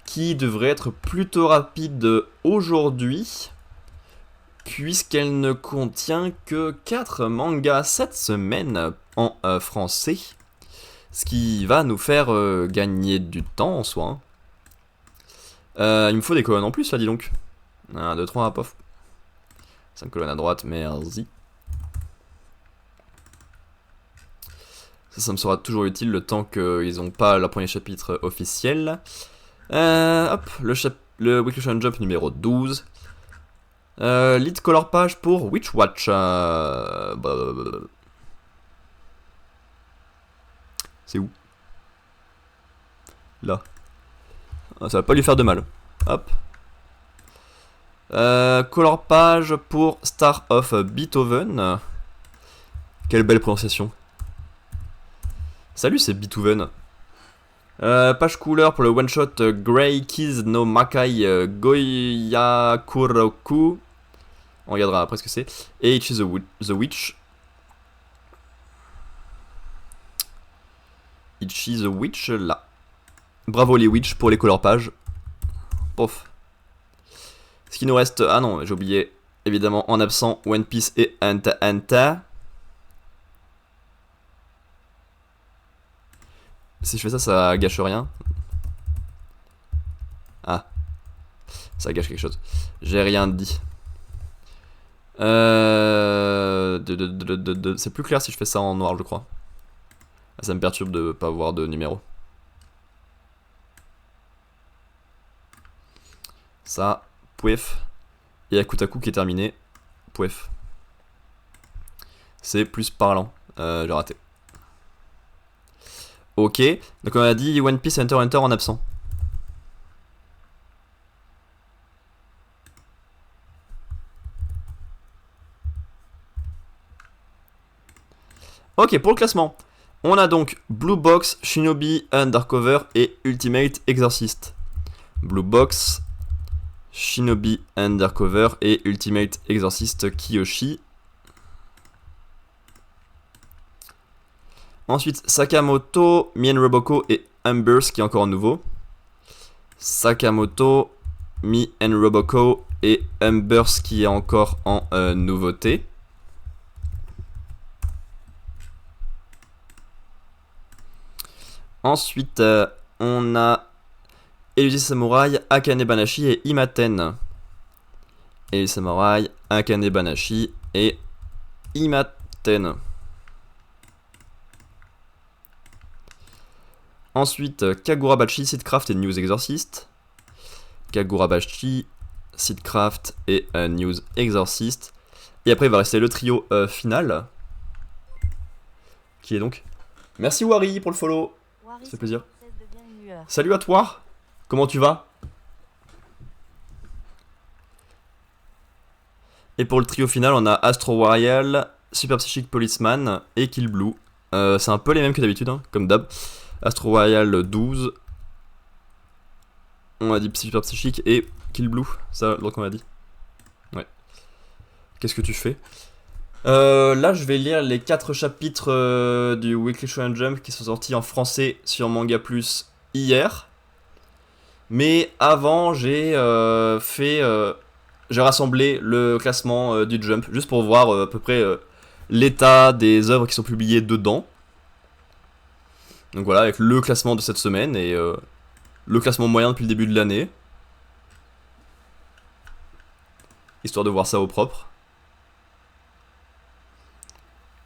qui devrait être plutôt rapide aujourd'hui, puisqu'elle ne contient que 4 mangas cette semaine en français, ce qui va nous faire gagner du temps en soi. Il me faut des colonnes en plus, là, dis donc. 1, 2, 3, pof. 5 colonnes à droite, merci. Ça me sera toujours utile le temps qu'ils n'ont pas leur premier chapitre officiel. Hop, le Weekly Shonen Jump numéro 12. Lead color page pour Witch Watch. C'est où? Là. Ah, ça va pas lui faire de mal. Hop. Color page pour Star of Beethoven. Quelle belle prononciation. Salut, c'est Beethoven. Page couleur pour le one shot Grey Keys no Makai Goyakuroku. On regardera après ce que c'est. Et Ichi the Witch. Ichi the Witch là. Bravo les Witch pour les color pages. Pof. Ce qui nous reste. Ah non, j'ai oublié. Évidemment, en absent, One Piece et Anta Anta. Si je fais ça, ça gâche rien. Ah. Ça gâche quelque chose. J'ai rien dit. C'est plus clair si je fais ça en noir, je crois. Ça me perturbe de pas voir de numéro. Ça, pouef. Et Akutaku qui est terminé. Pouef. C'est plus parlant. J'ai raté. Ok. Donc on a dit One Piece Hunter x Hunter en absent. Ok, pour le classement. On a donc Blue Box, Shinobi Undercover et Ultimate Exorcist. Blue Box, Shinobi Undercover et Ultimate Exorcist Kiyoshi. Ensuite, Sakamoto, Mien Roboko et Embers qui est encore nouveau. Sakamoto, Mien Roboko et Embers qui est encore en nouveauté. Ensuite, on a Elusi Samurai, Akane Banashi et Imaten. Elusi Samurai, Akane Banashi et Imaten. Ensuite, Kagurabachi, Seedcraft et News Exorcist. Kagurabachi, Seedcraft et News Exorcist. Et après, il va rester le trio final. Qui est donc... Merci Wari pour le follow. Ça fait plaisir. Salut à toi. Comment tu vas? Et pour le trio final, on a Astro Royal, Super Psychic Policeman et Kill Blue. C'est un peu les mêmes que d'habitude, hein, comme d'hab. Astro Royal 12. On a dit Super Psychic et Kill Blue. Ça, donc on a dit. Ouais. Qu'est-ce que tu fais? Là, je vais lire les 4 chapitres du Weekly Shonen Jump qui sont sortis en français sur Manga Plus hier. Mais avant, j'ai j'ai rassemblé le classement du Jump juste pour voir à peu près l'état des œuvres qui sont publiées dedans. Donc voilà, avec le classement de cette semaine et le classement moyen depuis le début de l'année. Histoire de voir ça au propre.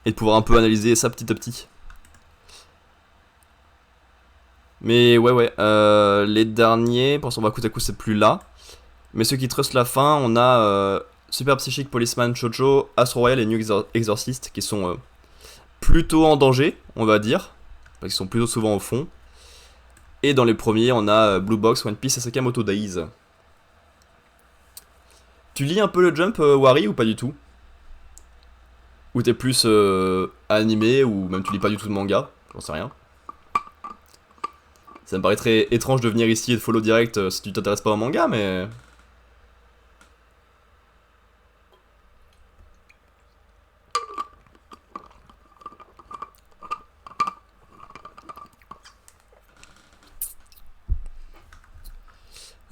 Et de pouvoir un peu analyser ça petit à petit. Mais ouais, les derniers, pour son Bakutaku c'est plus là. Mais ceux qui trustent la fin, on a Super Psychic Policeman Chocho, Astro Royal et New Exorcist qui sont plutôt en danger, on va dire. Parce qu'ils sont plutôt souvent au fond. Et dans les premiers, on a Blue Box, One Piece et Sakamoto Days. Tu lis un peu le Jump, Wari, ou pas du tout? Ou t'es plus animé, ou même tu lis pas du tout de manga? J'en sais rien. Ça me paraît très étrange de venir ici et de follow direct si tu t'intéresses pas au manga, mais...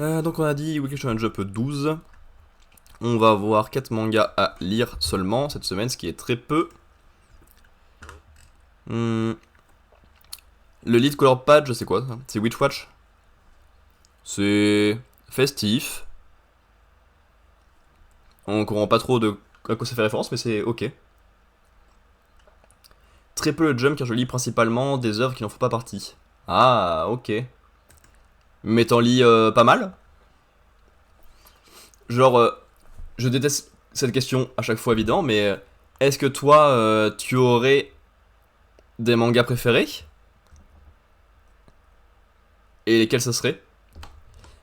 Donc on a dit Weekly Shonen Jump 12. On va avoir 4 mangas à lire seulement cette semaine, ce qui est très peu. Le lead color page, c'est quoi ça? C'est Witch Watch. C'est festif. On comprend pas trop de à quoi ça fait référence, mais c'est ok. Très peu le jump car je lis principalement des œuvres qui n'en font pas partie. Ah, ok. Mais t'en lis pas mal? Genre, je déteste cette question à chaque fois évident, mais est-ce que toi, tu aurais des mangas préférés? Et lesquels ce serait?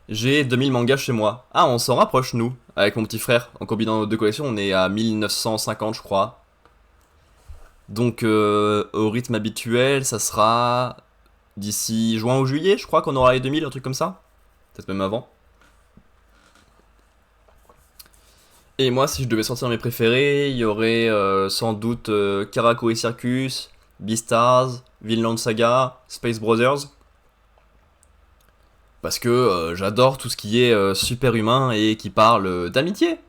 J'ai 2000 mangas chez moi. Ah, on s'en rapproche, nous, avec mon petit frère. En combinant nos deux collections, on est à 1950, je crois. Donc, au rythme habituel, ça sera d'ici juin ou juillet, je crois qu'on aura les 2000, un truc comme ça. Peut-être même avant. Et moi, si je devais sortir mes préférés, il y aurait sans doute Karakuri Circus, Beastars, Vinland Saga, Space Brothers. Parce que j'adore tout ce qui est super humain et qui parle d'amitié.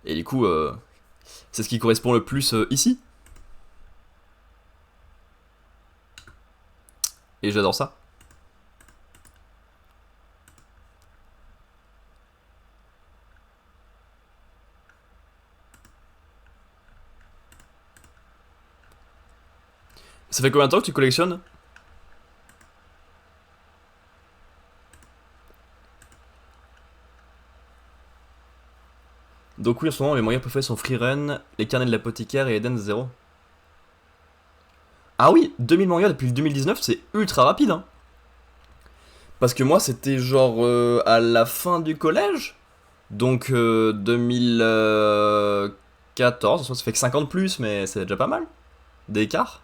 Et du coup, c'est ce qui correspond le plus ici. Et j'adore ça. Ça fait combien de temps que tu collectionnes? Donc oui, en ce moment, mes moyens préférés sont Freerun, les carnets de l'apothicaire et Eden Zero. Ah oui, 2000 mangas depuis le 2019, c'est ultra rapide, hein. Parce que moi, c'était genre à la fin du collège. Donc 2014, ça fait que 50 plus, mais c'est déjà pas mal d'écart.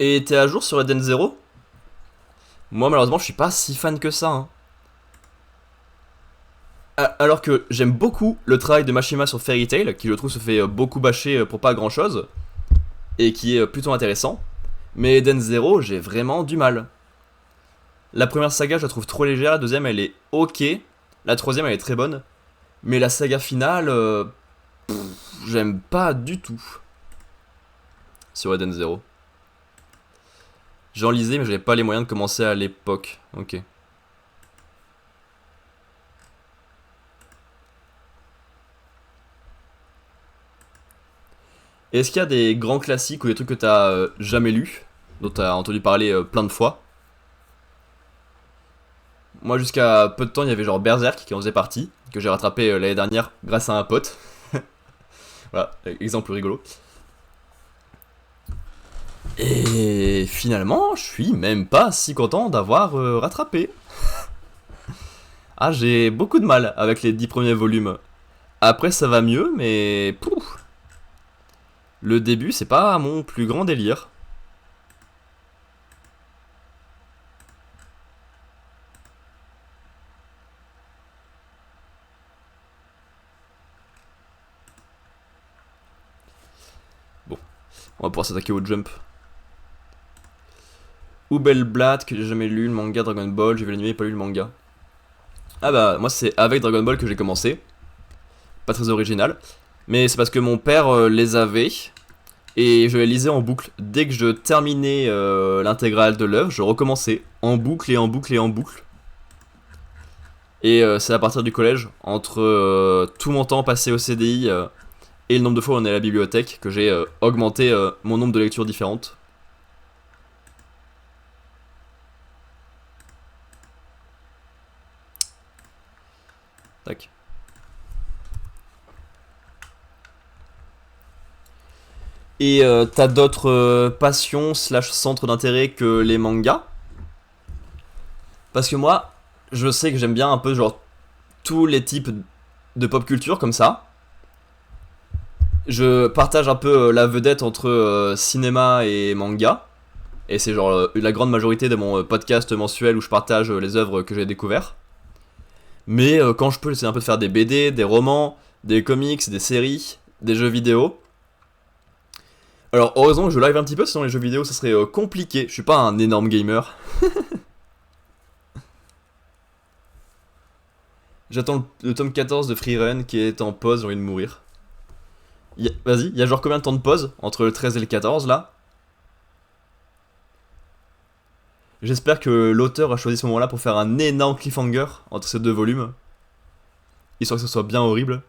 Et t'es à jour sur Eden Zero? Moi, malheureusement, je suis pas si fan que ça, hein. Alors que j'aime beaucoup le travail de Mashima sur Fairy Tail, qui je trouve se fait beaucoup bâcher pour pas grand chose, et qui est plutôt intéressant. Mais Eden Zero, j'ai vraiment du mal. La première saga, je la trouve trop légère, la deuxième, elle est ok, la troisième, elle est très bonne, mais la saga finale, j'aime pas du tout sur Eden Zero. J'en lisais, mais j'avais pas les moyens de commencer à l'époque. Ok. Et est-ce qu'il y a des grands classiques ou des trucs que t'as jamais lus, dont t'as entendu parler plein de fois? Moi, jusqu'à peu de temps, il y avait genre Berserk qui en faisait partie, que j'ai rattrapé l'année dernière grâce à un pote. Voilà, exemple rigolo. Et finalement, je suis même pas si content d'avoir rattrapé. Ah, j'ai beaucoup de mal avec les 10 premiers volumes. Après, ça va mieux, mais pouf, le début, c'est pas mon plus grand délire. Bon, on va pouvoir s'attaquer au jump. Oubelblatt, que j'ai jamais lu, le manga Dragon Ball, j'ai vu l'anime, pas lu le manga. Ah bah, moi c'est avec Dragon Ball que j'ai commencé. Pas très original. Mais c'est parce que mon père les avait. Et je les lisais en boucle. Dès que je terminais l'intégrale de l'œuvre, je recommençais. En boucle et en boucle et en boucle. Et c'est à partir du collège, entre tout mon temps passé au CDI et le nombre de fois où on est à la bibliothèque, que j'ai augmenté mon nombre de lectures différentes. Tac. Et t'as d'autres passions slash centres d'intérêt que les mangas? Parce que moi, je sais que j'aime bien un peu genre tous les types de pop culture comme ça. Je partage un peu la vedette entre cinéma et manga. Et c'est genre la grande majorité de mon podcast mensuel où je partage les œuvres que j'ai découvertes. Mais quand je peux, j'essaie un peu de faire des BD, des romans, des comics, des séries, des jeux vidéo. Alors heureusement que je live un petit peu, sinon les jeux vidéo ça serait compliqué. Je suis pas un énorme gamer. J'attends le tome 14 de Freerun qui est en pause, j'ai envie de mourir. Vas-y, il y a genre combien de temps de pause entre le 13 et le 14 là? J'espère que l'auteur a choisi ce moment-là pour faire un énorme cliffhanger entre ces deux volumes. Histoire que ce soit bien horrible.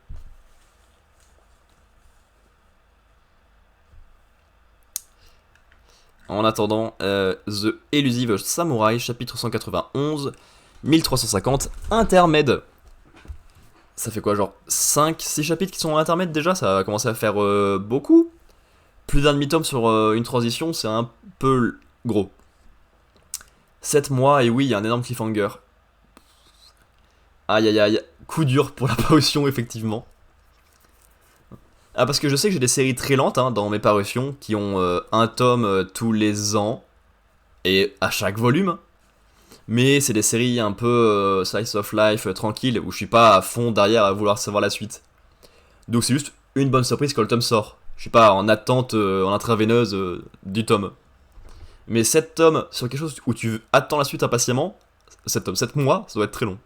En attendant, The Elusive Samurai, chapitre 191, 1350, intermède. Ça fait quoi, genre 5-6 chapitres qui sont en intermède déjà? Ça va commencer à faire beaucoup. Plus d'un demi-tome sur une transition, c'est un peu gros. 7 mois, et oui, il y a un énorme cliffhanger. Aïe aïe aïe, coup dur pour la parution, effectivement. Ah, parce que je sais que j'ai des séries très lentes hein, dans mes parutions qui ont un tome tous les ans et à chaque volume. Mais c'est des séries un peu slice of life tranquille où je suis pas à fond derrière à vouloir savoir la suite. Donc c'est juste une bonne surprise quand le tome sort. Je suis pas en attente en intraveineuse du tome. Mais 7 tomes sur quelque chose où tu attends la suite impatiemment, 7 tomes, 7 mois, ça doit être très long.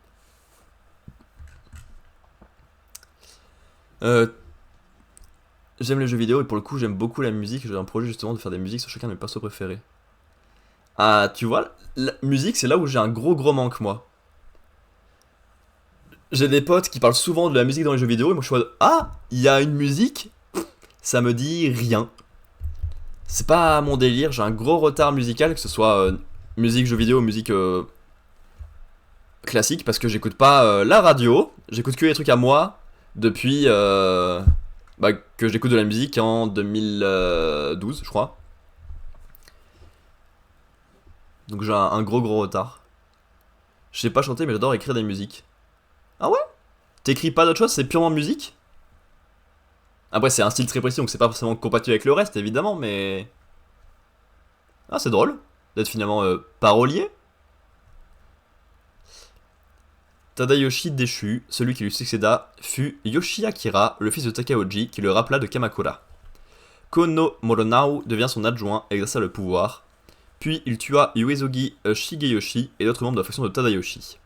J'aime les jeux vidéo et pour le coup j'aime beaucoup la musique. J'ai un projet justement de faire des musiques sur chacun de mes persos préférés. Ah, tu vois, la musique c'est là où j'ai un gros manque moi. J'ai des potes qui parlent souvent de la musique dans les jeux vidéo et moi je suis en mode ah, il y a une musique, ça me dit rien. C'est pas mon délire, j'ai un gros retard musical, que ce soit musique jeux vidéo ou musique classique, parce que j'écoute pas la radio, j'écoute que les trucs à moi depuis que j'écoute de la musique en 2012, je crois. Donc j'ai un gros retard. Je sais pas chanter, mais j'adore écrire des musiques. Ah ouais? T'écris pas d'autre chose, c'est purement musique? Après, c'est un style très précis, donc c'est pas forcément compatible avec le reste, évidemment, mais. Ah, c'est drôle d'être finalement parolier. Tadayoshi déchu, celui qui lui succéda, fut Yoshiakira, le fils de Takaoji, qui le rappela de Kamakura. Kono Moronao devient son adjoint et exerça le pouvoir. Puis il tua Uesugi Shigeyoshi et d'autres membres de la faction de Tadayoshi.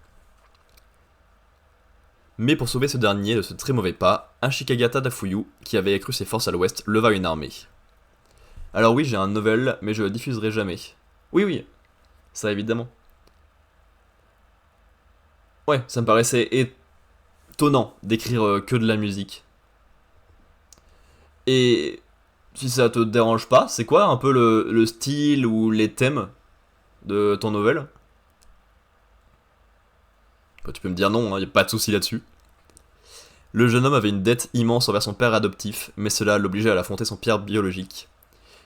Mais pour sauver ce dernier de ce très mauvais pas, Ashikaga Tadafuyu, qui avait accru ses forces à l'ouest, leva une armée. Alors oui, j'ai un novel, mais je le diffuserai jamais. Oui, ça évidemment. Ouais, ça me paraissait étonnant d'écrire que de la musique. Et si ça te dérange pas, c'est quoi un peu le style ou les thèmes de ton novel? Bah, tu peux me dire non, y a pas de souci là-dessus. Le jeune homme avait une dette immense envers son père adoptif, mais cela l'obligeait à affronter son père biologique.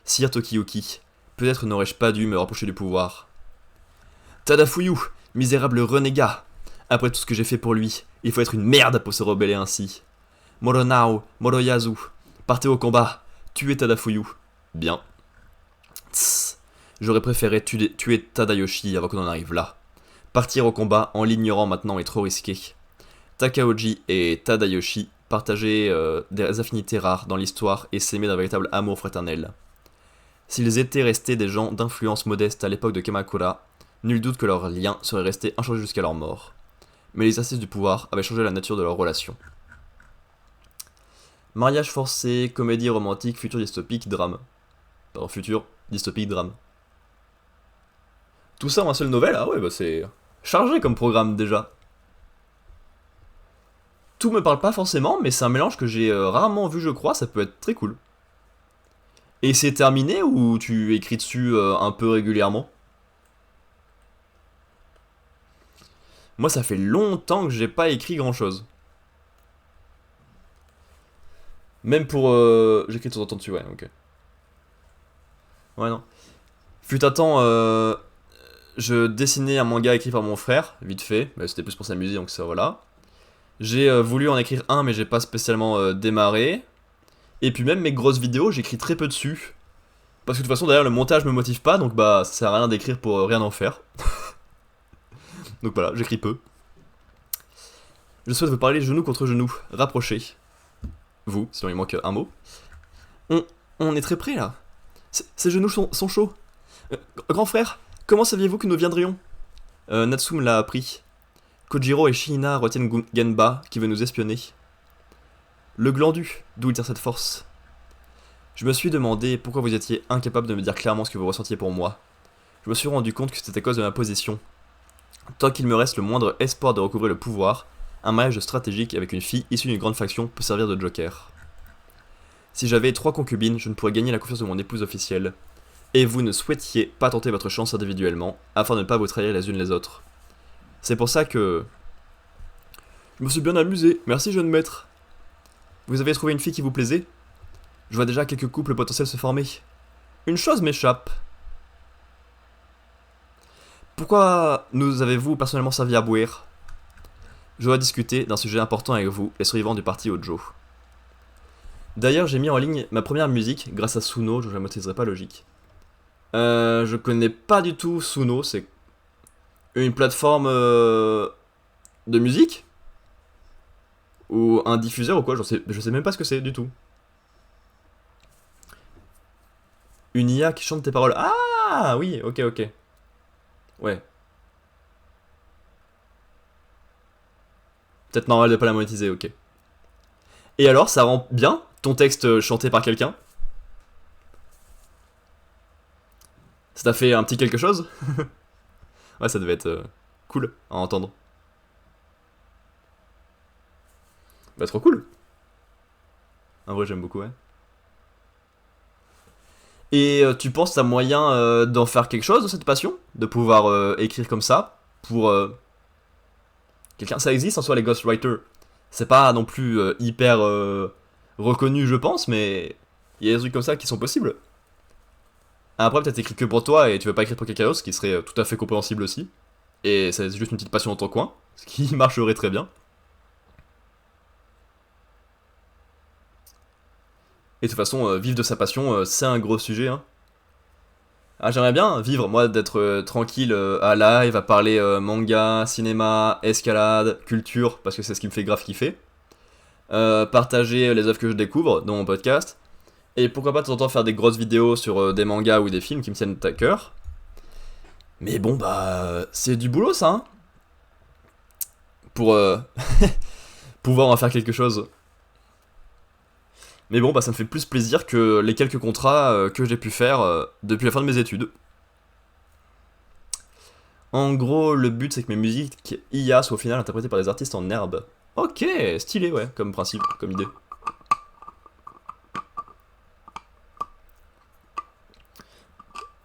Sire Tokiyuki, peut-être n'aurais-je pas dû me rapprocher du pouvoir. Tadafuyu, misérable renégat! Après tout ce que j'ai fait pour lui, il faut être une merde pour se rebeller ainsi. Moronao, Moroyazu, partez au combat, tuez Tadafuyu. Bien. Tss, j'aurais préféré tuer Tadayoshi avant qu'on en arrive là. Partir au combat en l'ignorant maintenant est trop risqué. Takaoji et Tadayoshi partageaient des affinités rares dans l'histoire et s'aimaient d'un véritable amour fraternel. S'ils étaient restés des gens d'influence modeste à l'époque de Kamakura, nul doute que leur lien serait resté inchangé jusqu'à leur mort. Mais l'exercice du pouvoir avait changé la nature de leur relation. Mariage forcé, comédie romantique, futur dystopique, drame. Pardon, futur dystopique, drame. Tout ça en un seul novel? Ah ouais, bah c'est chargé comme programme déjà. Tout me parle pas forcément, mais c'est un mélange que j'ai rarement vu, je crois, ça peut être très cool. Et c'est terminé ou tu écris dessus un peu régulièrement? Moi, ça fait longtemps que j'ai pas écrit grand chose. Même pour. J'écris de temps en temps dessus, ouais, ok. Ouais, non. Fut un temps, je dessinais un manga écrit par mon frère, vite fait, mais c'était plus pour s'amuser, donc ça voilà. J'ai voulu en écrire un, mais j'ai pas spécialement démarré. Et puis même mes grosses vidéos, j'écris très peu dessus. Parce que de toute façon, d'ailleurs, le montage me motive pas, donc bah, ça sert à rien d'écrire pour rien en faire. Donc voilà, j'écris peu. Je souhaite vous parler genou contre genou, rapproché. Vous, sinon il manque un mot. On est très près là. Ses genoux sont chauds. Grand frère, comment saviez-vous que nous viendrions? Natsu me l'a appris. Kojiro et Shihina retiennent Genba, qui veut nous espionner. Le glandu, d'où il tire cette force? Je me suis demandé pourquoi vous étiez incapable de me dire clairement ce que vous ressentiez pour moi. Je me suis rendu compte que c'était à cause de ma position. Tant qu'il me reste le moindre espoir de recouvrer le pouvoir, un mariage stratégique avec une fille issue d'une grande faction peut servir de joker. Si j'avais 3 concubines, je ne pourrais gagner la confiance de mon épouse officielle. Et vous ne souhaitiez pas tenter votre chance individuellement, afin de ne pas vous trahir les unes les autres. C'est pour ça que... Je me suis bien amusé, merci jeune maître. Vous avez trouvé une fille qui vous plaisait? Je vois déjà quelques couples potentiels se former. Une chose m'échappe. Pourquoi nous avez-vous personnellement servi à bouillir? Je dois discuter d'un sujet important avec vous, les survivants du parti Hojo. D'ailleurs, j'ai mis en ligne ma première musique grâce à Suno, je ne la maîtriserai pas logique. Je connais pas du tout Suno, c'est une plateforme de musique? Ou un diffuseur ou quoi, je sais même pas ce que c'est du tout. Une IA qui chante tes paroles. Ah oui, ok. Ouais. Peut-être normal de pas la monétiser, ok. Et alors, ça rend bien ton texte chanté par quelqu'un? Ça t'a fait un petit quelque chose? Ouais, ça devait être cool à entendre. Bah, trop cool. En vrai, j'aime beaucoup, ouais. Et tu penses que t'as moyen d'en faire quelque chose de cette passion? De pouvoir écrire comme ça? Pour quelqu'un. Ça existe en soi, les ghostwriters. C'est pas non plus hyper reconnu, je pense, mais il y a des trucs comme ça qui sont possibles. Après, peut-être écrit que pour toi et tu veux pas écrire pour quelqu'un d'autre, ce qui serait tout à fait compréhensible aussi. Et c'est juste une petite passion dans ton coin, ce qui marcherait très bien. Et de toute façon, vivre de sa passion, c'est un gros sujet. Hein. Ah, j'aimerais bien vivre, moi, d'être tranquille à live, à parler manga, cinéma, escalade, culture, parce que c'est ce qui me fait grave kiffer. Partager les œuvres que je découvre dans mon podcast. Et pourquoi pas de temps en temps faire des grosses vidéos sur des mangas ou des films qui me tiennent à cœur. Mais bon, bah, c'est du boulot ça, hein. Pour pouvoir en faire quelque chose. Mais bon, bah ça me fait plus plaisir que les quelques contrats que j'ai pu faire depuis la fin de mes études. En gros, le but c'est que mes musiques IA soient au final interprétées par des artistes en herbe. Ok, stylé, ouais, comme principe, comme idée.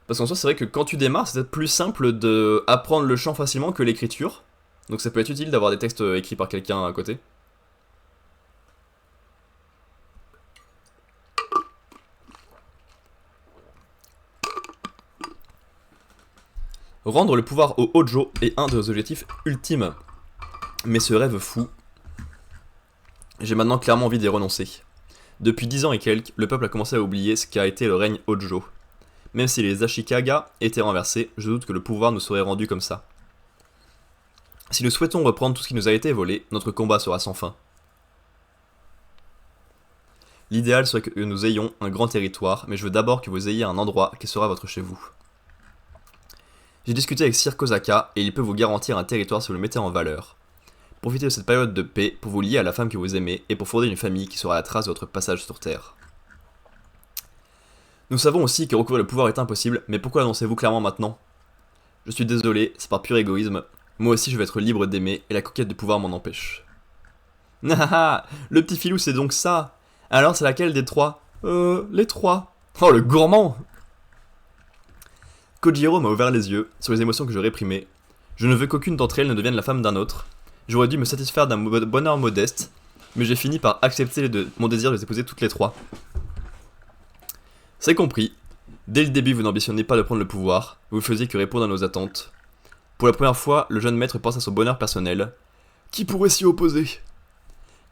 Parce qu'en soi, c'est vrai que quand tu démarres, c'est peut-être plus simple de apprendre le chant facilement que l'écriture. Donc ça peut être utile d'avoir des textes écrits par quelqu'un à côté. Rendre le pouvoir au Hojo est un de nos objectifs ultimes. Mais ce rêve fou, j'ai maintenant clairement envie d'y renoncer. Depuis 10 ans et quelques, le peuple a commencé à oublier ce qu'a été le règne Hojo. Même si les Ashikaga étaient renversés, je doute que le pouvoir nous serait rendu comme ça. Si nous souhaitons reprendre tout ce qui nous a été volé, notre combat sera sans fin. L'idéal serait que nous ayons un grand territoire, mais je veux d'abord que vous ayez un endroit qui sera votre chez vous. J'ai discuté avec Sir Kozaka et il peut vous garantir un territoire si vous le mettez en valeur. Profitez de cette période de paix pour vous lier à la femme que vous aimez et pour fonder une famille qui sera à la trace de votre passage sur Terre. Nous savons aussi que recouvrir le pouvoir est impossible, mais pourquoi l'annoncez-vous clairement maintenant? Je suis désolé, c'est par pur égoïsme. Moi aussi je veux être libre d'aimer et la conquête du pouvoir m'en empêche. Nahaha, le petit filou c'est donc ça. Alors c'est laquelle des trois? Les trois. Oh le gourmand! Kojiro m'a ouvert les yeux sur les émotions que je réprimais. Je ne veux qu'aucune d'entre elles ne devienne la femme d'un autre. J'aurais dû me satisfaire d'un bonheur modeste, mais j'ai fini par accepter mon désir de les épouser toutes les trois. C'est compris. Dès le début, vous n'ambitionnez pas de prendre le pouvoir, vous faisiez que répondre à nos attentes. Pour la première fois, le jeune maître pense à son bonheur personnel. Qui pourrait s'y opposer?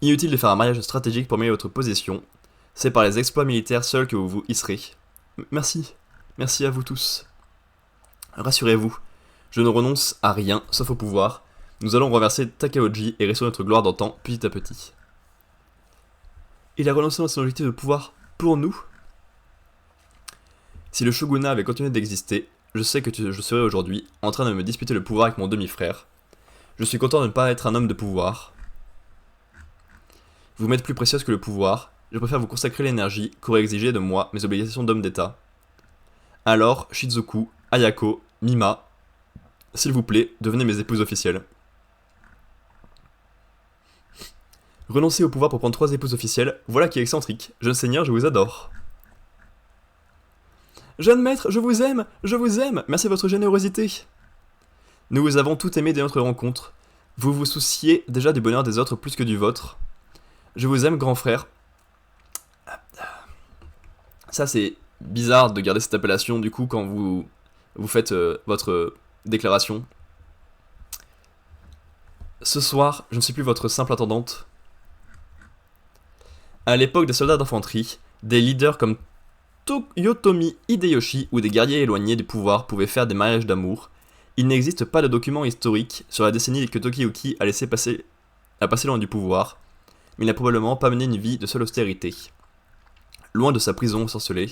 Inutile de faire un mariage stratégique pour améliorer votre position. C'est par les exploits militaires seuls que vous vous hisserez. Merci. Merci à vous tous. Rassurez-vous, je ne renonce à rien, sauf au pouvoir. Nous allons renverser Takaoji et restaurer notre gloire d'antan petit à petit. Il a renoncé à son objectif de pouvoir pour nous. Si le shogunat avait continué d'exister, je sais que je serais aujourd'hui en train de me disputer le pouvoir avec mon demi-frère. Je suis content de ne pas être un homme de pouvoir. Vous m'êtes plus précieuse que le pouvoir. Je préfère vous consacrer l'énergie qu'auraient exigé de moi mes obligations d'homme d'État. Alors, Shizuku, Ayako, Mima, s'il vous plaît, devenez mes épouses officielles. Renoncer au pouvoir pour prendre 3 épouses officielles, voilà qui est excentrique. Jeune seigneur, je vous adore. Jeune maître, je vous aime, merci de votre générosité. Nous vous avons tout aimé dès notre rencontre. Vous vous souciez déjà du bonheur des autres plus que du vôtre. Je vous aime, grand frère. Ça, c'est bizarre de garder cette appellation, du coup, quand vous faites votre déclaration. Ce soir, je ne suis plus votre simple attendante. À l'époque des soldats d'infanterie, des leaders comme Toyotomi Hideyoshi ou des guerriers éloignés du pouvoir pouvaient faire des mariages d'amour. Il n'existe pas de documents historiques sur la décennie que Tokiyuki a passé loin du pouvoir, mais il n'a probablement pas mené une vie de seule austérité. Loin de sa prison ensorcelée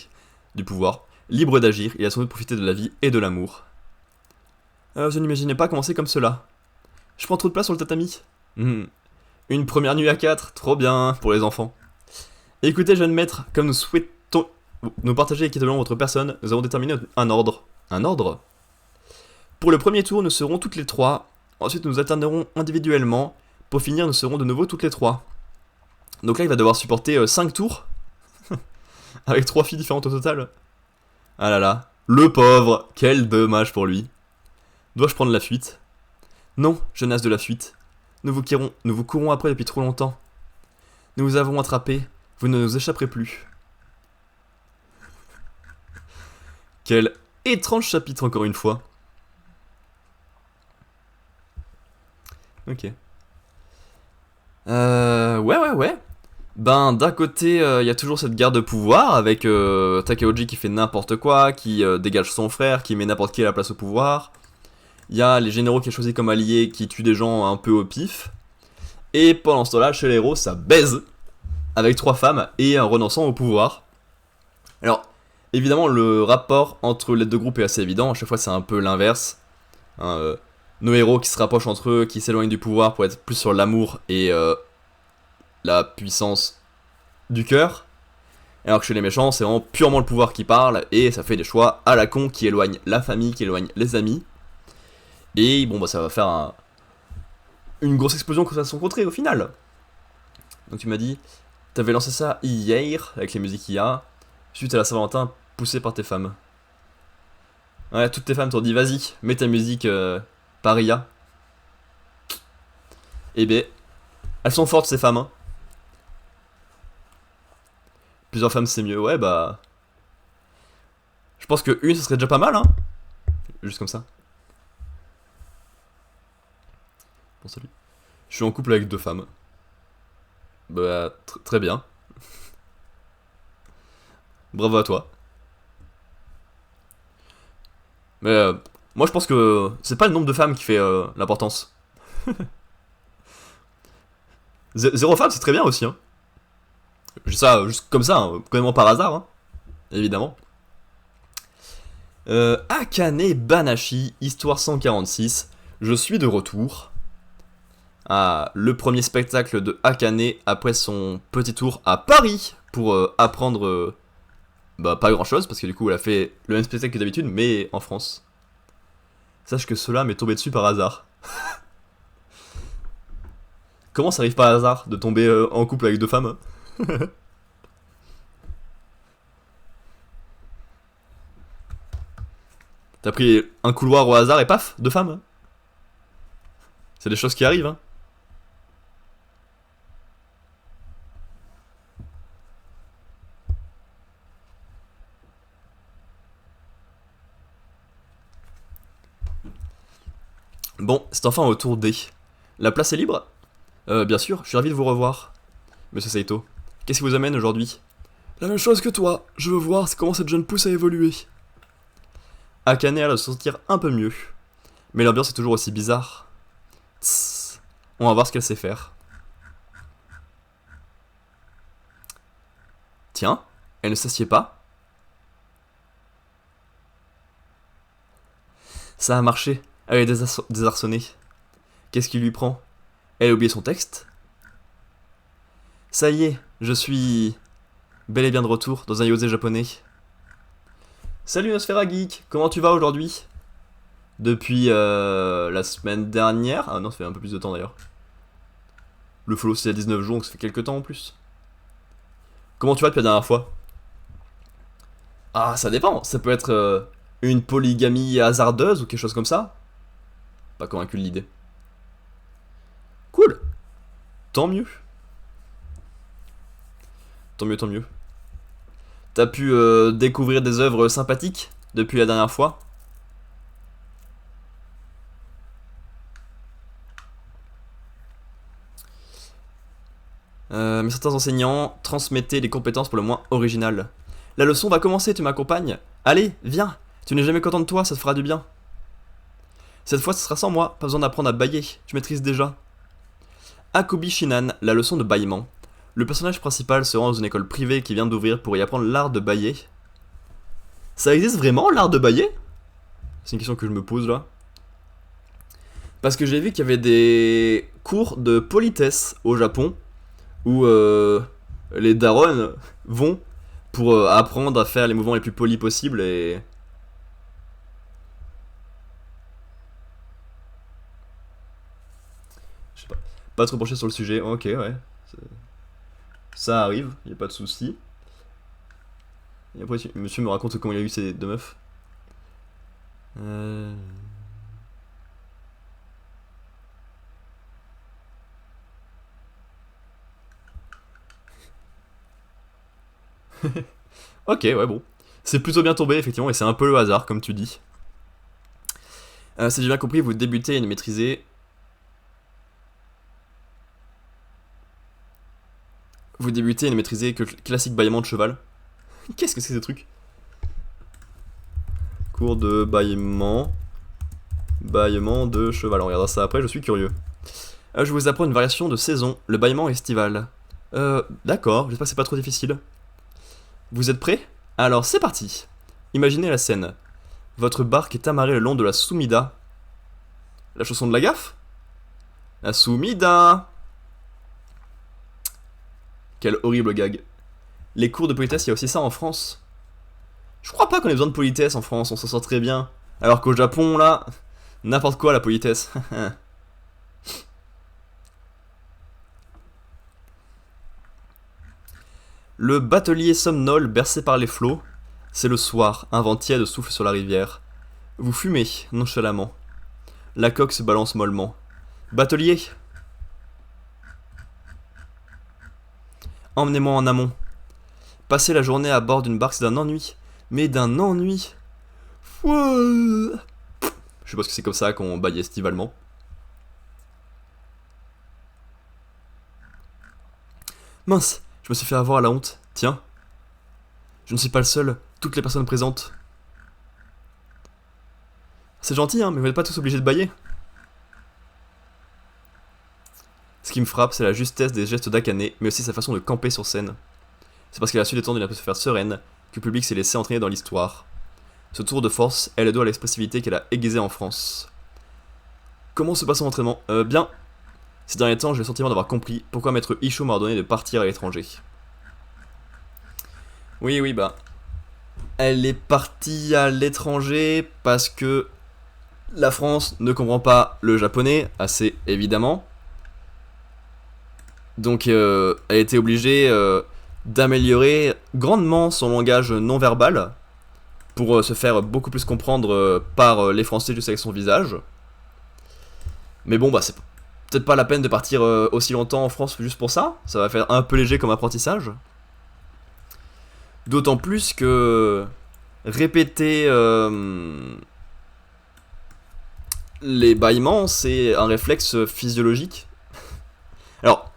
du pouvoir, libre d'agir, il a sans doute profité de la vie et de l'amour. Je n'imaginais pas commencer comme cela. Je prends trop de place sur le tatami. Une première nuit à 4, trop bien pour les enfants. Écoutez, jeune maître, comme nous souhaitons nous partager équitablement votre personne, nous avons déterminé un ordre. Un ordre ? Pour le premier tour, nous serons toutes les 3. Ensuite, nous alternerons individuellement. Pour finir, nous serons de nouveau toutes les 3. Donc là, il va devoir supporter 5 tours. Avec 3 filles différentes au total. Ah là là. Le pauvre. Quel dommage pour lui. Dois-je prendre la fuite ? Non, jeune as de la fuite. Nous vous courons après depuis trop longtemps. Nous vous avons attrapé. Vous ne nous échapperez plus. Quel étrange chapitre encore une fois. Ok. Ouais. Ben, d'un côté, y a toujours cette guerre de pouvoir avec Takeuji qui fait n'importe quoi, qui dégage son frère, qui met n'importe qui à la place au pouvoir. Il y a les généraux qui est choisi comme alliés qui tuent des gens un peu au pif. Et pendant ce temps-là, chez les héros, ça baise avec 3 femmes et un renonçant au pouvoir. Alors, évidemment, le rapport entre les deux groupes est assez évident. À chaque fois, c'est un peu l'inverse. Nos héros qui se rapprochent entre eux, qui s'éloignent du pouvoir pour être plus sur l'amour et la puissance du cœur. Alors que chez les méchants, c'est vraiment purement le pouvoir qui parle et ça fait des choix à la con qui éloignent la famille, qui éloignent les amis. Et bon, bah ça va faire une grosse explosion quand ça va se rencontrer au final. Donc tu m'as dit, t'avais lancé ça hier avec les musiques IA, suite à la Saint-Valentin poussée par tes femmes. Ouais, toutes tes femmes t'ont dit, vas-y, mets ta musique par IA. Eh ben, elles sont fortes ces femmes, hein. Plusieurs femmes c'est mieux, ouais bah... Je pense que une ce serait déjà pas mal, hein. Juste comme ça. Bon salut. Je suis en couple avec 2 femmes. Bah, très bien. Bravo à toi. Mais moi je pense que c'est pas le nombre de femmes qui fait l'importance. 0 femmes c'est très bien aussi, hein. Ça, juste comme ça, hein, complètement par hasard, hein, évidemment. Akane Banashi, histoire 146. Je suis de retour. Ah, le premier spectacle de Akane après son petit tour à Paris pour apprendre bah pas grand chose parce que du coup elle a fait le même spectacle que d'habitude mais en France. Sache que cela m'est tombé dessus par hasard. Comment ça arrive par hasard de tomber en couple avec 2 femmes? T'as pris un couloir au hasard et paf, 2 femmes. C'est des choses qui arrivent, hein. Bon, c'est enfin au tour D. La place est libre? Bien sûr, je suis ravi de vous revoir. Monsieur Saito, qu'est-ce qui vous amène aujourd'hui? La même chose que toi, je veux voir comment cette jeune pousse a évolué. Akane a l'air de se sentir un peu mieux. Mais l'ambiance est toujours aussi bizarre. Tss, on va voir ce qu'elle sait faire. Tiens, elle ne s'assied pas? Ça a marché. Elle est désarçonnée. Qu'est-ce qui lui prend? Elle a oublié son texte? Ça y est, je suis bel et bien de retour dans un yosé japonais. Salut Nosfera Geek, comment tu vas aujourd'hui? Depuis la semaine dernière. Ah non, ça fait un peu plus de temps d'ailleurs. Le follow c'est à 19 jours, donc ça fait quelques temps en plus. Comment tu vas depuis la dernière fois? Ah, ça dépend. Ça peut être une polygamie hasardeuse ou quelque chose comme ça. Pas convaincu de l'idée. Cool. Tant mieux. Tant mieux, tant mieux. T'as pu découvrir des œuvres sympathiques depuis la dernière fois? Mais certains enseignants transmettaient des compétences pour le moins originales. La leçon va commencer, tu m'accompagnes? Allez, viens. Tu n'es jamais content de toi, ça te fera du bien. Cette fois, ce sera sans moi, pas besoin d'apprendre à bailler, tu maîtrises déjà. Akobi Shinan, la leçon de bâillement. Le personnage principal se rend dans une école privée qui vient d'ouvrir pour y apprendre l'art de bailler. Ça existe vraiment, l'art de bailler? C'est une question que je me pose là. Parce que j'ai vu qu'il y avait des cours de politesse au Japon où les darons vont pour apprendre à faire les mouvements les plus polis possibles et... Je sais pas. Pas trop penché sur le sujet, ok ouais. Ça arrive, y a pas de souci. Et après, monsieur me raconte comment il a eu ces deux meufs. Euh... Ok, ouais, bon. C'est plutôt bien tombé, effectivement, et c'est un peu le hasard, comme tu dis. Si j'ai bien compris, vous débutez et ne maîtrisez... Vous débutez et ne maîtrisez que le classique bâillement de cheval. Qu'est-ce que c'est ce truc? Cours de bâillement... Bâillement de cheval. On regardera ça après, je suis curieux. Je vous apprends une variation de saison, le bâillement estival. D'accord, j'espère que c'est pas trop difficile. Vous êtes prêts? Alors c'est parti. Imaginez la scène. Votre barque est amarrée le long de la Sumida. La chanson de la gaffe? La Sumida. Quel horrible gag. Les cours de politesse, il y a aussi ça en France. Je crois pas qu'on ait besoin de politesse en France, on s'en sort très bien. Alors qu'au Japon, là, n'importe quoi la politesse. Le batelier somnole bercé par les flots. C'est le soir, un vent tiède souffle sur la rivière. Vous fumez, nonchalamment. La coque se balance mollement. Batelier! Emmenez-moi en amont. Passer la journée à bord d'une barque, c'est d'un ennui. Mais d'un ennui. Je suppose que c'est comme ça qu'on baille estivalement. Mince, je me suis fait avoir à la honte. Tiens. Je ne suis pas le seul, toutes les personnes présentes. C'est gentil, hein, mais vous n'êtes pas tous obligés de bailler. Ce qui me frappe, c'est la justesse des gestes d'Akane, mais aussi sa façon de camper sur scène. C'est parce qu'elle a su détendre une atmosphère sereine que le public s'est laissé entraîner dans l'histoire. Ce tour de force, elle le doit à l'expressivité qu'elle a aiguisée en France. Comment se passe son entraînement? Bien. Ces derniers temps, j'ai le sentiment d'avoir compris pourquoi Maître Isho m'a ordonné de partir à l'étranger. Oui, bah. Elle est partie à l'étranger parce que la France ne comprend pas le japonais, assez évidemment. Donc elle était obligée d'améliorer grandement son langage non verbal pour se faire beaucoup plus comprendre par les Français juste avec son visage. Mais bon, bah c'est peut-être pas la peine de partir aussi longtemps en France juste pour ça. Ça va faire un peu léger comme apprentissage. D'autant plus que répéter les bâillements, c'est un réflexe physiologique. Alors,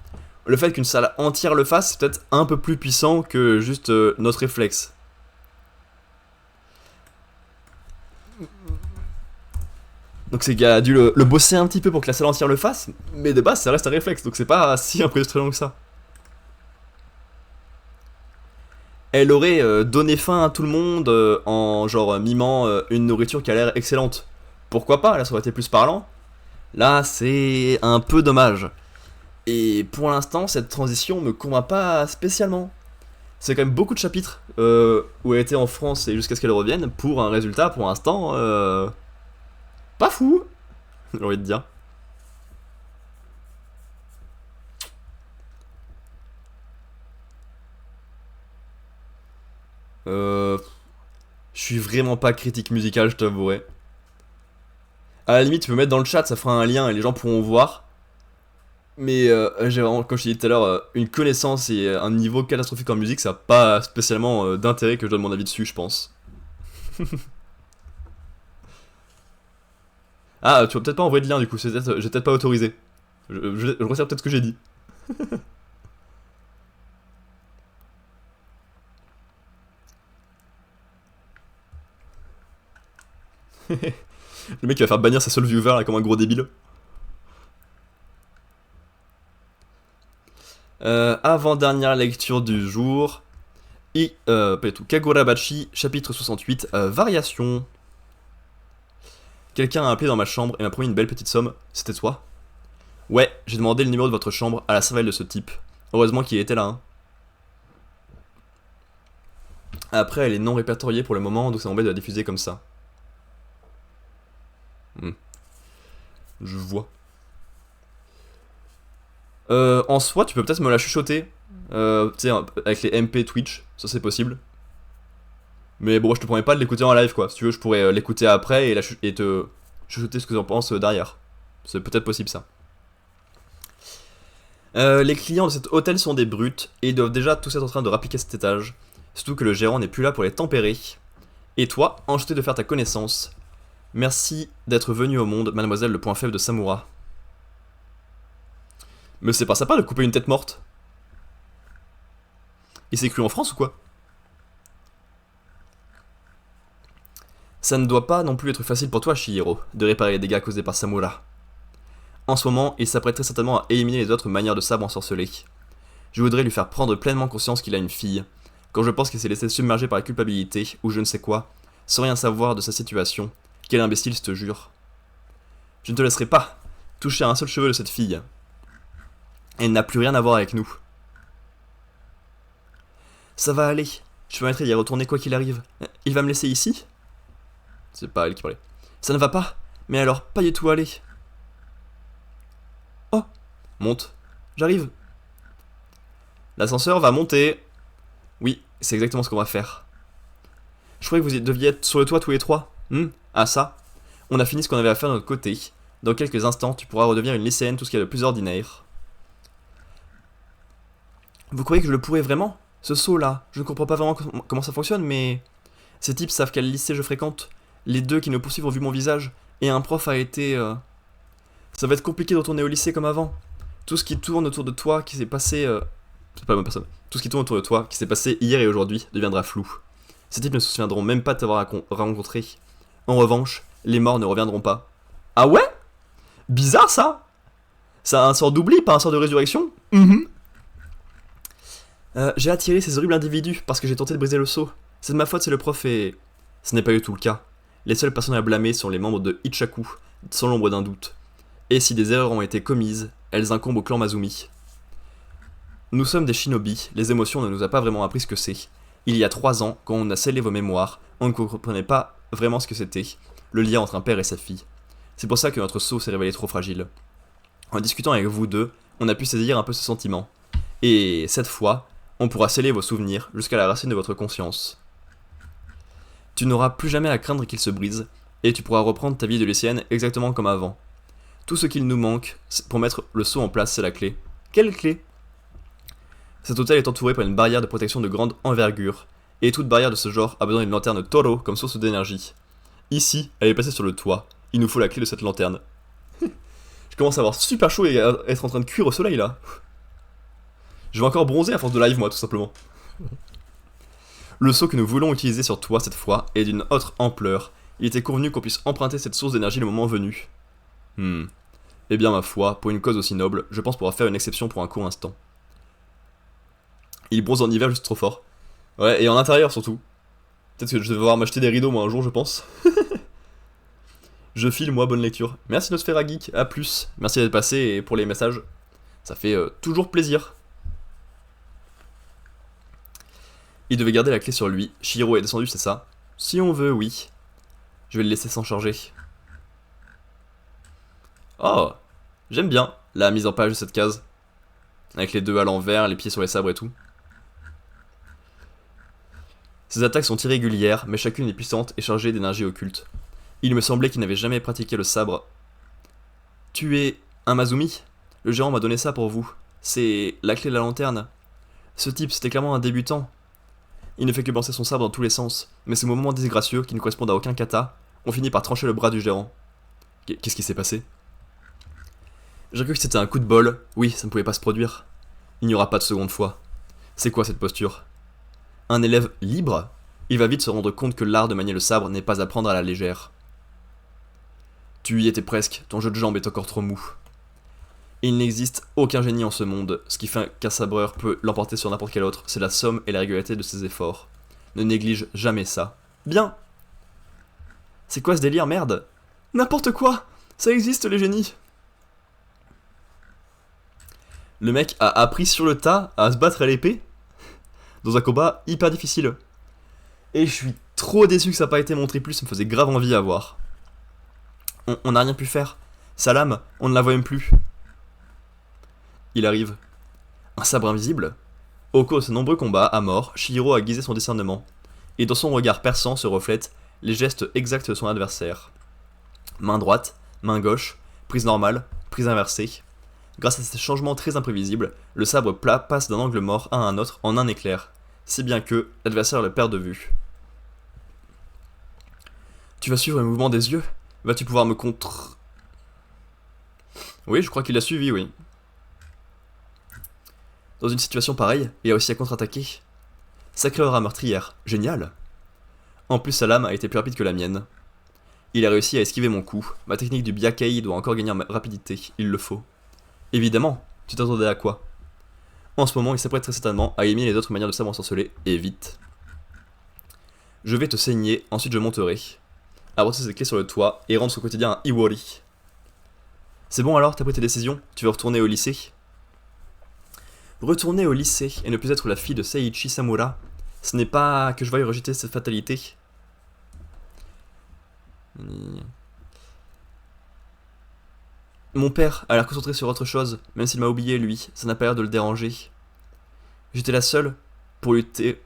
le fait qu'une salle entière le fasse, c'est peut-être un peu plus puissant que juste notre réflexe. Donc c'est qu'il a dû le bosser un petit peu pour que la salle entière le fasse, mais de base ça reste un réflexe, donc c'est pas si impressionnant que ça. Elle aurait donné faim à tout le monde en genre mimant une nourriture qui a l'air excellente. pourquoi pas, là ça aurait été plus parlant. Là c'est un peu dommage. Et pour l'instant cette transition me convainc pas spécialement. C'est quand même beaucoup de chapitres où elle était en France et jusqu'à ce qu'elle revienne pour un résultat pour l'instant pas fou, j'ai envie de dire. Je suis vraiment pas critique musicale, je t'avouerai. À la limite, tu peux mettre dans le chat, ça fera un lien et les gens pourront voir. Mais j'ai vraiment, comme je t'ai dit tout à l'heure, une connaissance et un niveau catastrophique en musique, ça n'a pas spécialement d'intérêt que je donne mon avis dessus, je pense. Ah, tu vas peut-être pas envoyer de lien du coup, j'ai peut-être pas autorisé. Je resserre peut-être ce que j'ai dit. Le mec qui va faire bannir sa seule viewer là comme un gros débile. Avant-dernière lecture du jour. Et, pas du tout. Kagurabachi, chapitre 68, variation. Quelqu'un a appelé dans ma chambre et m'a promis une belle petite somme. C'était toi? Ouais, j'ai demandé le numéro de votre chambre à la cervelle de ce type. Heureusement qu'il était là, hein. Après, elle est non répertoriée pour le moment, donc ça m'embête de la diffuser comme ça. Je vois. En soi, tu peux peut-être me la chuchoter. Tu sais, avec les MP Twitch, ça c'est possible. Mais bon, je te promets pas de l'écouter en live quoi. Si tu veux, je pourrais l'écouter après et te chuchoter ce que tu en penses derrière. C'est peut-être possible ça. Les clients de cet hôtel sont des brutes et ils doivent déjà tous être en train de rappliquer cet étage. Surtout que le gérant n'est plus là pour les tempérer. Et toi, enchanté de faire ta connaissance. Merci d'être venu au monde, mademoiselle le point faible de Samura. Mais c'est pas sympa de couper une tête morte. Il s'est cru en France ou quoi? Ça ne doit pas non plus être facile pour toi, Shihiro, de réparer les dégâts causés par Samura. En ce moment, il s'apprête très certainement à éliminer les autres manières de sabre ensorcelé. Je voudrais lui faire prendre pleinement conscience qu'il a une fille, quand je pense qu'il s'est laissé submerger par la culpabilité, ou je ne sais quoi, sans rien savoir de sa situation. Quel imbécile, je te jure. Je ne te laisserai pas toucher à un seul cheveu de cette fille. Elle n'a plus rien à voir avec nous. Ça va aller, je permettrai d'y retourner quoi qu'il arrive. Il va me laisser ici? C'est pas elle qui parlait. Ça ne va pas, mais alors pas du tout aller. Oh, monte, j'arrive. L'ascenseur va monter. Oui, c'est exactement ce qu'on va faire. Je croyais que vous deviez être sur le toit tous les trois. Ah ça. On a fini ce qu'on avait à faire de notre côté. Dans quelques instants, tu pourras redevenir une lycéenne, tout ce qu'il y a de plus ordinaire. Vous croyez que je le pourrais vraiment? Ce saut-là, je ne comprends pas vraiment comment ça fonctionne, mais... Ces types savent quel lycée je fréquente. Les deux qui nous poursuivent ont vu mon visage. Et un prof a été... Ça va être compliqué de retourner au lycée comme avant. Tout ce qui tourne autour de toi, qui s'est passé... C'est pas la bonne personne. Tout ce qui tourne autour de toi, qui s'est passé hier et aujourd'hui, deviendra flou. Ces types ne se souviendront même pas de t'avoir rencontré. En revanche, les morts ne reviendront pas. Ah ouais? Bizarre ça. Ça a un sort d'oubli, pas un sort de résurrection. J'ai attiré ces horribles individus parce que j'ai tenté de briser le sceau. C'est de ma faute, c'est le prof et... Ce n'est pas du tout le cas. Les seules personnes à blâmer sont les membres de Ichaku, sans l'ombre d'un doute. Et si des erreurs ont été commises, elles incombent au clan Mazumi. Nous sommes des shinobi, les émotions ne nous a pas vraiment appris ce que c'est. Il y a 3 ans, quand on a scellé vos mémoires, on ne comprenait pas vraiment ce que c'était, le lien entre un père et sa fille. C'est pour ça que notre sceau s'est révélé trop fragile. En discutant avec vous deux, on a pu saisir un peu ce sentiment. Et cette fois, on pourra sceller vos souvenirs jusqu'à la racine de votre conscience. Tu n'auras plus jamais à craindre qu'il se brise, et tu pourras reprendre ta vie de lycéenne exactement comme avant. Tout ce qu'il nous manque pour mettre le sceau en place, c'est la clé. Quelle clé? Cet hôtel est entouré par une barrière de protection de grande envergure, et toute barrière de ce genre a besoin d'une lanterne taureau comme source d'énergie. Ici, elle est placée sur le toit. Il nous faut la clé de cette lanterne. Je commence à avoir super chaud et à être en train de cuire au soleil là. Je vais encore bronzer à force de live moi tout simplement. Le seau que nous voulons utiliser sur toi cette fois est d'une autre ampleur. Il était convenu qu'on puisse emprunter cette source d'énergie le moment venu. Eh bien ma foi, pour une cause aussi noble, je pense pouvoir faire une exception pour un court instant. Il bronze en hiver juste trop fort. Ouais, et en intérieur surtout. Peut-être que je vais devoir m'acheter des rideaux moi un jour je pense. Je file, moi, bonne lecture. Merci Nosfera Geek, à plus. Merci d'être passé et pour les messages. Ça fait toujours plaisir. Il devait garder la clé sur lui. Shihiro est descendu, c'est ça? Si on veut, oui. Je vais le laisser s'en charger. Oh, j'aime bien la mise en page de cette case. Avec les deux à l'envers, les pieds sur les sabres et tout. Ses attaques sont irrégulières, mais chacune est puissante et chargée d'énergie occulte. Il me semblait qu'il n'avait jamais pratiqué le sabre. Tu es un Mazumi? Le gérant m'a donné ça pour vous. C'est la clé de la lanterne. Ce type, c'était clairement un débutant. Il ne fait que penser son sabre dans tous les sens, mais ces moments disgracieux, qui ne correspondent à aucun kata, ont fini par trancher le bras du gérant. Qu'est-ce qui s'est passé? J'ai cru que c'était un coup de bol. Oui, ça ne pouvait pas se produire. Il n'y aura pas de seconde fois. C'est quoi cette posture? Un élève libre? Il va vite se rendre compte que l'art de manier le sabre n'est pas à prendre à la légère. Tu y étais presque, ton jeu de jambes est encore trop mou. Il n'existe aucun génie en ce monde, ce qui fait qu'un sabreur peut l'emporter sur n'importe quel autre, c'est la somme et la régularité de ses efforts. Ne néglige jamais ça. Bien! C'est quoi ce délire, merde? N'importe quoi! Ça existe les génies! Le mec a appris sur le tas à se battre à l'épée dans un combat hyper difficile. Et je suis trop déçu que ça n'a pas été montré plus, ça me faisait grave envie à voir. On n'a rien pu faire. Sa lame, on ne la voit même plus. Il arrive. Un sabre invisible? Au cours de ses nombreux combats à mort, Shihiro a aiguisé son discernement. Et dans son regard perçant se reflètent les gestes exacts de son adversaire. Main droite, main gauche, prise normale, prise inversée. Grâce à ces changements très imprévisibles, le sabre plat passe d'un angle mort à un autre en un éclair, si bien que l'adversaire le perd de vue. Tu vas suivre le mouvement des yeux? Vas-tu pouvoir me contre... Oui, je crois qu'il a suivi, oui. Dans une situation pareille, il a aussi à contre-attaquer. Sacrée aura meurtrière, génial. En plus, sa lame a été plus rapide que la mienne. Il a réussi à esquiver mon coup. Ma technique du Byakei doit encore gagner en rapidité, il le faut. Évidemment, tu t'attendais à quoi? En ce moment, il s'apprête très certainement à éliminer les autres manières de sabre ensorcelé, et vite. Je vais te saigner, ensuite je monterai. Abrasser ses clés sur le toit et rendre son quotidien un Iwori. C'est bon alors, t'as pris tes décisions? Tu veux retourner au lycée? Retourner au lycée et ne plus être la fille de Seiichi Samura, ce n'est pas que je veuille rejeter cette fatalité. Mon père a l'air concentré sur autre chose, même s'il m'a oublié lui, ça n'a pas l'air de le déranger. J'étais la seule pour lutter...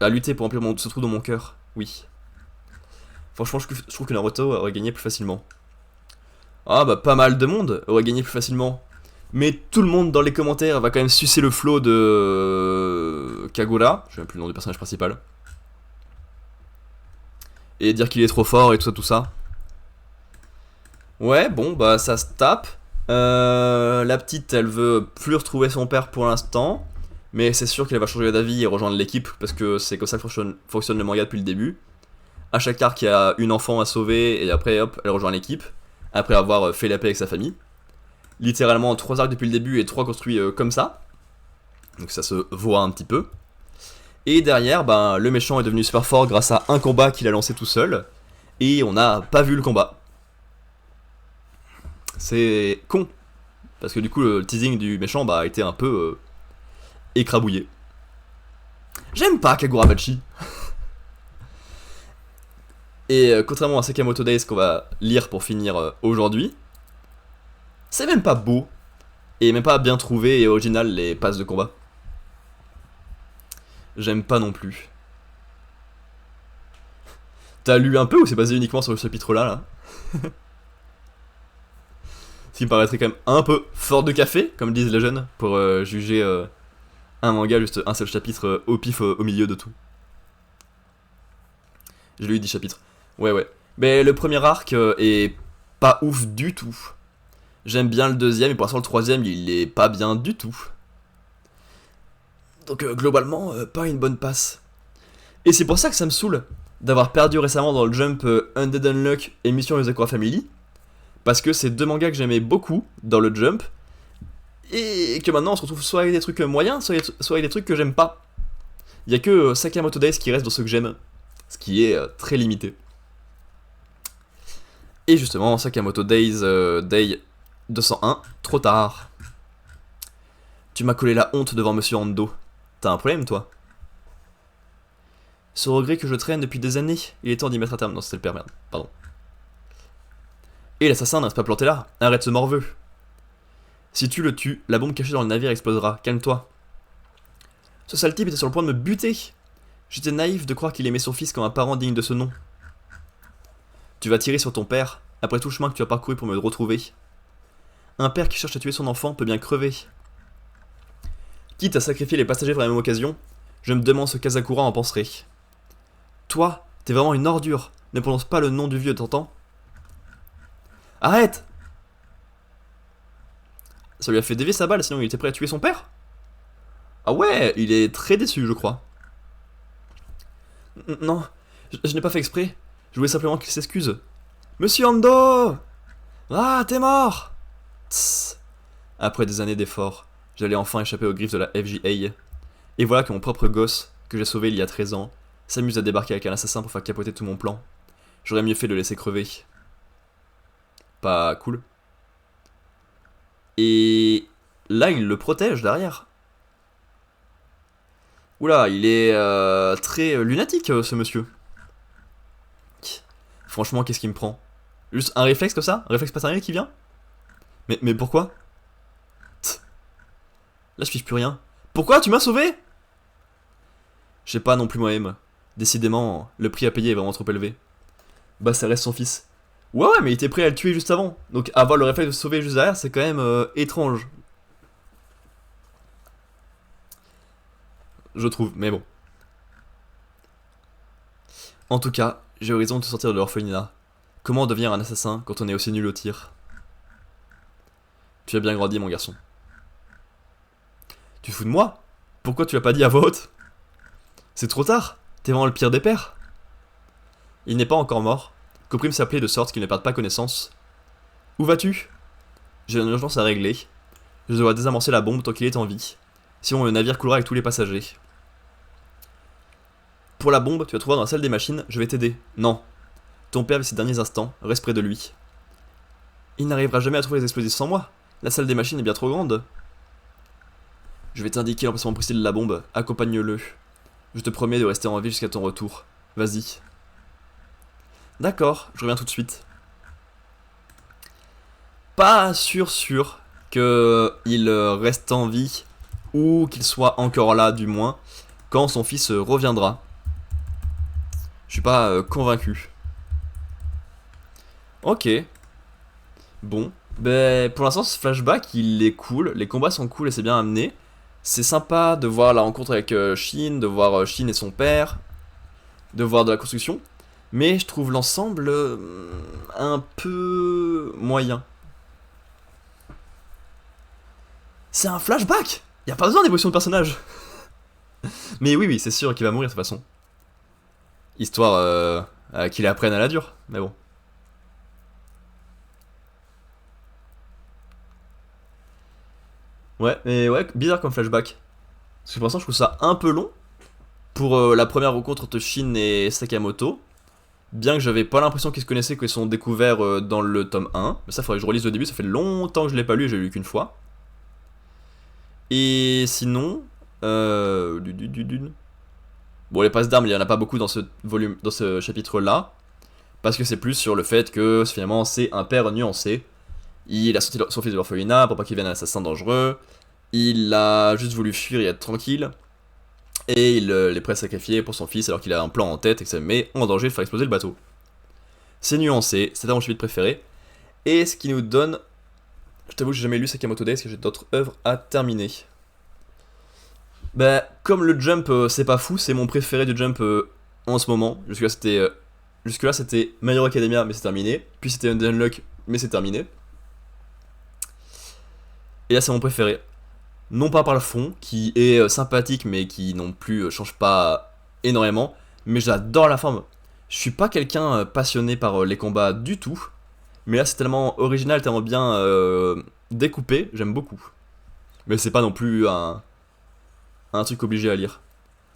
à lutter pour remplir ce trou dans mon cœur, oui. Franchement, je trouve que Naruto aurait gagné plus facilement. Ah bah pas mal de monde aurait gagné plus facilement. Mais tout le monde dans les commentaires va quand même sucer le flot de Kagura, je sais même plus le nom du personnage principal. Et dire qu'il est trop fort et tout ça. Ouais, bon, bah ça se tape. La petite, elle veut plus retrouver son père pour l'instant. Mais c'est sûr qu'elle va changer d'avis et rejoindre l'équipe, parce que c'est comme ça que fonctionne le manga depuis le début. À chaque arc, il y a une enfant à sauver, et après, hop, elle rejoint l'équipe. Après avoir fait la paix avec sa famille. Littéralement 3 arcs depuis le début et 3 construits comme ça. Donc ça se voit un petit peu. Et derrière, ben, le méchant est devenu super fort grâce à un combat qu'il a lancé tout seul. Et on n'a pas vu le combat. C'est con. Parce que du coup, le teasing du méchant bah, a été un peu écrabouillé. J'aime pas Kagurabachi. Et contrairement à Sakamoto Days qu'on va lire pour finir aujourd'hui, c'est même pas beau. Et même pas bien trouvé et original les passes de combat. J'aime pas non plus. T'as lu un peu ou c'est basé uniquement sur le chapitre là? Ce qui me paraîtrait quand même un peu fort de café, comme disent les jeunes, pour juger un manga, juste un seul chapitre au pif au milieu de tout. J'ai lu 10 chapitres. Ouais. Mais le premier arc est pas ouf du tout. J'aime bien le deuxième, et pour l'instant le troisième, il est pas bien du tout. Donc globalement, pas une bonne passe. Et c'est pour ça que ça me saoule d'avoir perdu récemment dans le Jump Undead Unluck et Mission Yozakura Family. Parce que c'est deux mangas que j'aimais beaucoup dans le Jump. Et que maintenant on se retrouve soit avec des trucs moyens, soit avec des trucs que j'aime pas. Il y a que Sakamoto Days qui reste dans ceux que j'aime. Ce qui est très limité. Et justement, Sakamoto Days, Day 201, trop tard. Tu m'as collé la honte devant Monsieur Ando. T'as un problème, toi? Ce regret que je traîne depuis des années, il est temps d'y mettre un terme. Non, c'était le père, merde, pardon. Et l'assassin n'a pas planté là. Arrête ce morveux. Si tu le tues, la bombe cachée dans le navire explosera. Calme-toi. Ce sale type était sur le point de me buter. J'étais naïf de croire qu'il aimait son fils comme un parent digne de ce nom. Tu vas tirer sur ton père, après tout le chemin que tu as parcouru pour me retrouver. Un père qui cherche à tuer son enfant peut bien crever. Quitte à sacrifier les passagers pour la même occasion, je me demande ce qu'Asakura en penserait. Toi, t'es vraiment une ordure. Ne prononce pas le nom du vieux, t'entends? Arrête! Ça lui a fait dévier sa balle, sinon il était prêt à tuer son père? Ah ouais, il est très déçu, je crois. Non, je n'ai pas fait exprès. Je voulais simplement qu'il s'excuse. Monsieur Ando! Ah, t'es mort! Tss. Après des années d'efforts, j'allais enfin échapper aux griffes de la FJA. Et voilà que mon propre gosse, que j'ai sauvé il y a 13 ans, s'amuse à débarquer avec un assassin pour faire capoter tout mon plan. J'aurais mieux fait de le laisser crever. Pas cool. Et là, il le protège derrière. Oula, il est très lunatique, ce monsieur. Franchement, qu'est-ce qui me prend? Juste un réflexe comme ça? Un réflexe paternel qui vient? Mais pourquoi? Tch. Là, je fiche plus rien. Pourquoi tu m'as sauvé? Je sais pas non plus moi-même. Décidément, le prix à payer est vraiment trop élevé. Bah, ça reste son fils. Ouais, mais il était prêt à le tuer juste avant. Donc, avoir le réflexe de se sauver juste derrière, c'est quand même étrange. Je trouve, mais bon. En tout cas, j'ai eu raison de sortir de l'orphelinat. Comment devenir un assassin quand on est aussi nul au tir? Tu as bien grandi, mon garçon. Tu te fous de moi? Pourquoi tu l'as pas dit à voix haute? C'est trop tard. T'es vraiment le pire des pères. Il n'est pas encore mort. Qu'Oprime s'appelait de sorte qu'il ne perde pas connaissance. Où vas-tu? J'ai une urgence à régler. Je dois désamorcer la bombe tant qu'il est en vie. Sinon le navire coulera avec tous les passagers. Pour la bombe, tu vas trouver dans la salle des machines, je vais t'aider. Non. Ton père vit ses derniers instants, reste près de lui. Il n'arrivera jamais à trouver les explosifs sans moi. La salle des machines est bien trop grande. Je vais t'indiquer l'emplacement précis de la bombe, accompagne-le. Je te promets de rester en vie jusqu'à ton retour. Vas-y. D'accord, je reviens tout de suite. Pas sûr qu'il reste en vie, ou qu'il soit encore là du moins, quand son fils reviendra. Je suis pas convaincu. Ok. Bon. Ben, pour l'instant, ce flashback, il est cool. Les combats sont cool et c'est bien amené. C'est sympa de voir la rencontre avec Shin, de voir Shin et son père, de voir de la construction. Mais je trouve l'ensemble un peu moyen. C'est un flashback! Y a pas besoin d'évolution de personnage! Mais oui, c'est sûr qu'il va mourir de toute façon. Histoire qu'il apprenne à la dure, mais bon. Ouais, mais ouais, bizarre comme flashback. Parce que pour l'instant, je trouve ça un peu long pour la première rencontre entre Shin et Sakamoto. Bien que j'avais pas l'impression qu'ils se connaissaient, qu'ils sont découverts dans le tome 1. Mais ça, faudrait que je relise le début, ça fait longtemps que je l'ai pas lu et j'ai lu qu'une fois. Et sinon. Bon, les passes d'armes, il y en a pas beaucoup dans ce volume, dans ce chapitre-là. Parce que c'est plus sur le fait que finalement c'est un père nuancé. Il a sorti son fils de l'orphelinat pour pas qu'il devienne un assassin dangereux. Il a juste voulu fuir et être tranquille. Et il est prêt à sacrifier pour son fils alors qu'il a un plan en tête et que ça met en danger de faire exploser le bateau. C'est nuancé, c'est mon chapitre préféré. Et ce qui nous donne... Je t'avoue que j'ai jamais lu Sakamoto Days parce que j'ai d'autres œuvres à terminer. Bah, comme le Jump c'est pas fou, c'est mon préféré du Jump en ce moment. Jusque-là c'était My Hero Academia mais c'est terminé. Puis c'était Unlock mais c'est terminé. Et là c'est mon préféré. Non pas par le fond, qui est sympathique mais qui non plus change pas énormément. Mais j'adore la forme. Je suis pas quelqu'un passionné par les combats du tout. Mais là c'est tellement original, tellement bien découpé, j'aime beaucoup. Mais c'est pas non plus un truc obligé à lire.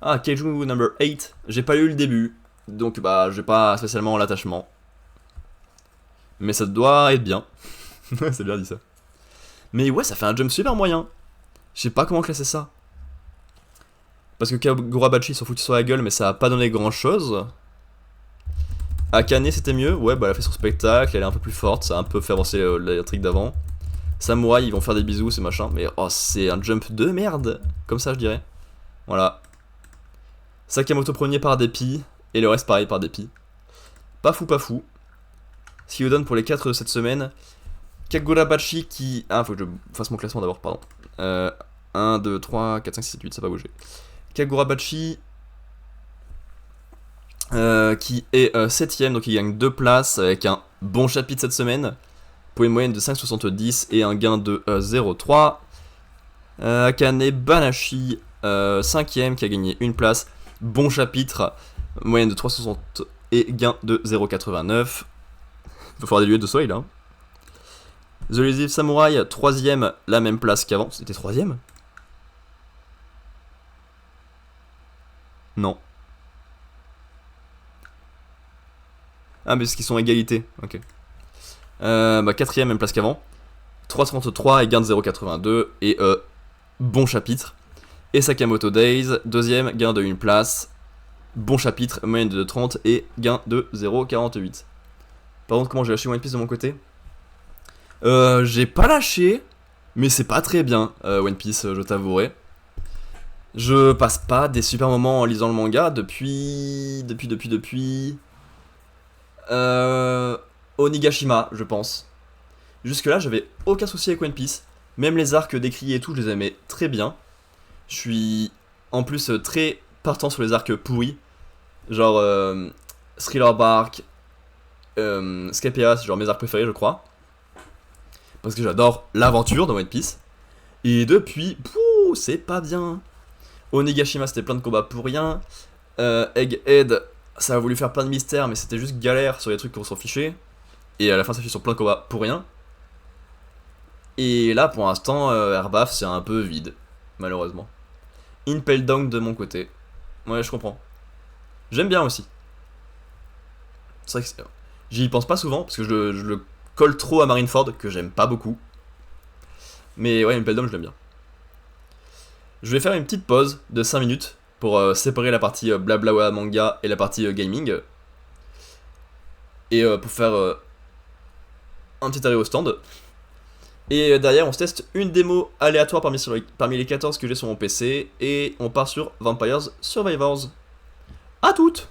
Ah, Kaiju number 8, j'ai pas lu le début. Donc bah j'ai pas spécialement l'attachement. Mais ça doit être bien. C'est bien dit ça. Mais ouais, ça fait un jump super moyen. Je sais pas comment classer ça. Parce que Kagurabachi s'en foutait sur la gueule, mais ça a pas donné grand chose. Akane c'était mieux, ouais, bah elle a fait son spectacle, elle est un peu plus forte, ça a un peu fait avancer la trick d'avant. Samouraï, ils vont faire des bisous, c'est machin, mais oh, c'est un jump de merde, comme ça je dirais. Voilà. Sakamoto premier par dépit, et le reste pareil par dépit. Pas fou, pas fou. Ce qui vous donne pour les 4 de cette semaine. Kagurabachi qui... Ah, faut que je fasse mon classement d'abord, pardon. 1, 2, 3, 4, 5, 6, 7, 8, ça va bouger. Kagurabachi... qui est 7ème, donc il gagne 2 places avec un bon chapitre cette semaine. Pour une moyenne de 5,70 et un gain de 0,3. Akane Banashi, 5ème, qui a gagné 1 place. Bon chapitre, moyenne de 3,60 et gain de 0,89. Il va falloir des lunettes de soleil là. The Elusive Samurai, 3ème, la même place qu'avant. C'était 3ème? Non. Ah, mais parce qu'ils sont à égalité. Ok. Bah, 4ème, même place qu'avant. 3,33 et gain de 0,82. Et bon chapitre. Et Sakamoto Days, 2ème, gain de 1 place. Bon chapitre, moyenne de 30 et gain de 0,48. Par contre, comment j'ai lâché One Piece de mon côté? J'ai pas lâché, mais c'est pas très bien, One Piece, je t'avouerai. Je passe pas des super moments en lisant le manga depuis Onigashima, je pense. Jusque là, j'avais aucun souci avec One Piece. Même les arcs décrits et tout, je les aimais très bien. Je suis en plus très partant sur les arcs pourris. Genre Thriller Bark, Skypiea, c'est genre mes arcs préférés, je crois. Parce que j'adore l'aventure dans One Piece. Et depuis, c'est pas bien. Onigashima, c'était plein de combats pour rien. Egghead, ça a voulu faire plein de mystères, mais c'était juste galère sur les trucs qu'on s'en fichait. Et à la fin, ça fait sur plein de combats pour rien. Et là, pour l'instant, Airbaf, c'est un peu vide, malheureusement. Impel Down de mon côté. Ouais, je comprends. J'aime bien aussi. C'est vrai que j'y pense pas souvent, parce que je le colle trop à Marineford, que j'aime pas beaucoup. Mais ouais, Impel Down, je l'aime bien. Je vais faire une petite pause de 5 minutes pour séparer la partie blabla manga et la partie gaming. Et pour faire un petit arrêt au stand. Et derrière, on se teste une démo aléatoire parmi les 14 que j'ai sur mon PC. Et on part sur Vampires Survivors. A toutes!